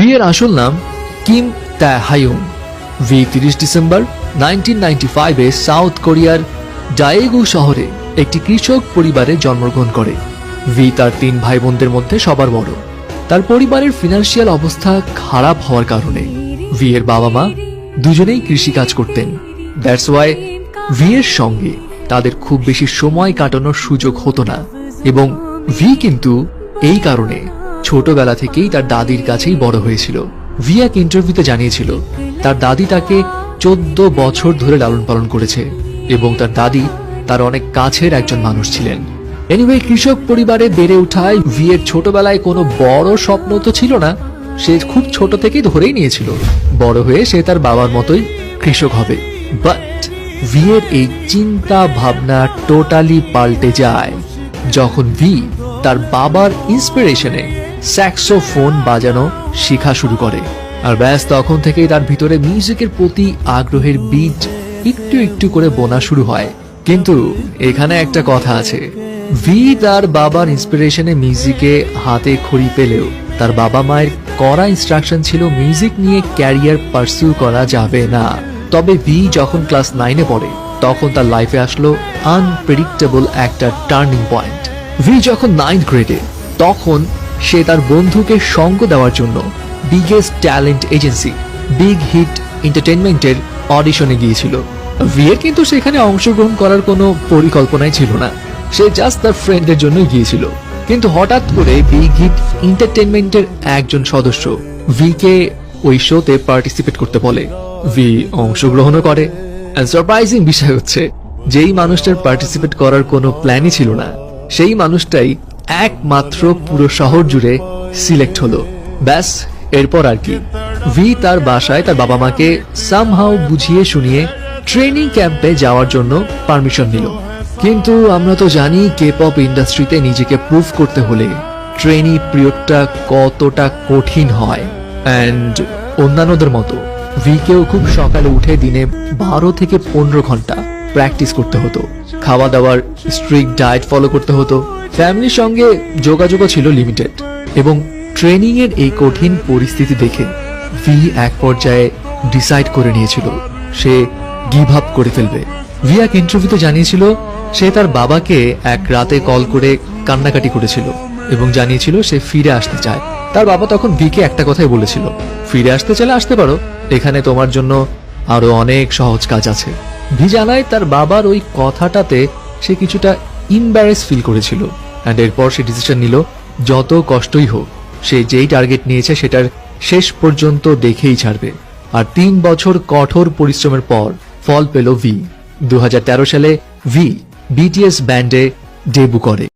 V এর আসল নাম কিম তাহায়ুং। ভি 30 ডিসেম্বর 1995 সাউথ কোরিয়ার ডায়েগু শহরে একটি কৃষক পরিবারে জন্মগ্রহণ করে। ভি তার 3 ভাই বোনদের মধ্যে সবার বড়। তার পরিবারের ফিনান্সিয়াল অবস্থা খারাপ হওয়ার কারণে ভি এর বাবা মা দুজনেই কৃষিকাজ করতেন। দ্যাটস ওয়াই ভি এর সঙ্গে তাদের খুব বেশি সময় কাটানোর সুযোগ হতো না, এবং ভি কিন্তু এই কারণে ছোটবেলা থেকেই তার দাদির কাছেই বড় হয়েছিল। ভি এক ইন্টারভিউতে জানিয়েছিল তার দাদি তাকে 14 বছর ধরে লালন পালন করেছে এবং তার দাদি তার অনেক কাছের একজন মানুষ ছিলেন। এনিওয়ে, কৃষক পরিবারে বেড়ে ওঠায় ভি এর ছোটবেলায় কোনো বড় স্বপ্ন তো ছিল না। সে খুব ছোট থেকেই ধরেই নিয়েছিল বড় হয়ে সে তার বাবার মতোই কৃষক হবে। বাট ভি এর এই চিন্তা ভাবনা টোটালি পাল্টে যায় যখন ভি তার বাবার ইন্সপিরেশনে স্যাক্সোফোন বাজানো শেখা শুরু করে। আর ব্যাস তখন থেকেই তার ভিতরে মিউজিকের প্রতি আগ্রহের বীজ একটু একটু করে বোনা শুরু হয়। কিন্তু এখানে একটা কথা আছে, ভি তার বাবার ইন্সপিরেশনে মিউজিকে হাতে খড়ি পেলেও তার বাবা মায়ের কড়া ইনস্ট্রাকশন ছিল মিউজিক নিয়ে ক্যারিয়ার পার্সিউ করা যাবে না। তবে ভি যখন ক্লাস 9-এ পড়ে তখন তার লাইফে আসলো আনপ্রেডিক্টেবল একটা টার্নিং পয়েন্ট। ভি যখন 9th গ্রেডে তখন সে তার বন্ধুকে সঙ্গ দেওয়ার জন্য biggest talent agency big hit এন্টারটেইনমেন্টের অডিশনে গিয়েছিল। ভি এর কিন্তু সেখানে অংশগ্রহণ করার কোনো পরিকল্পনাই ছিল না, সে জাস্ট তার ফ্রেন্ডের জন্যই গিয়েছিল। কিন্তু হঠাৎ করে বিগ হিট এন্টারটেইনমেন্টের একজন সদস্য ভি কে ওই শোতে পার্টিসিপেট করতে বলে। ভি অংশগ্রহণও করে। সারপ্রাইজিং বিষয় হচ্ছে, যেই মানুষটার পার্টিসিপেট করার কোনো প্ল্যানই ছিল না সেই মানুষটাই একমাত্র পুরো শহর জুড়ে সিলেক্ট হলো। ব্যাস এরপর আর কি, ভি তার বাসায় তার বাবা মাকে সামহাউ বুঝিয়ে শুনিয়ে ট্রেনিং ক্যাম্পে যাওয়ার জন্য পারমিশন নিল। কিন্তু আমরা তো জানি কে পপ ইন্ডাস্ট্রিতে নিজেকে প্রুভ করতে হলে ট্রেনি পিরিয়ডটা কতটা কঠিন হয়। অ্যান্ড অন্যান্যদের মতো ভি কেও খুব সকালে উঠে দিনে 12 থেকে 15 ঘন্টা প্র্যাকটিস করতে হতো। খাওয়া দাওয়ার স্ট্রিক্ট ডায়েট ফলো করতে হতো। ফ্যামিলির সঙ্গে যোগাযোগও ছিল লিমিটেড। এবং ট্রেনিং এর এই কঠিন পরিস্থিতি দেখে ভি এক পর্যায়ে ডিসাইড করে নিয়েছিল সে গিভ আপ করে ফেলবে। ভি এক ইন্টারভিউতে জানিয়েছিল সে তার বাবাকে এক রাতে কল করে কান্নাকাটি করেছিল এবং জানিয়েছিল সে ফিরে আসতে চায়। তার বাবা তখন ভিকে একটা কথাই বলেছিল, ফিরে আসতে চাইলে আসতে পারো, এখানে তোমার জন্য আরো অনেক সহজ কাজ আছে। ভি জানায় তার বাবার ওই কথাটাতে সে কিছুটা ইম্বারেস ফিল করেছিল। অ্যান্ড এরপর সে ডিসিশন নিল যত কষ্টই হোক সে যেই টার্গেট নিয়েছে সেটার শেষ পর্যন্ত দেখেই ছাড়বে। আর 3 বছর কঠোর পরিশ্রমের পর ফল পেল ভি। 2013 সালে ভি বিটিএস ব্যান্ডে ডেবু করে।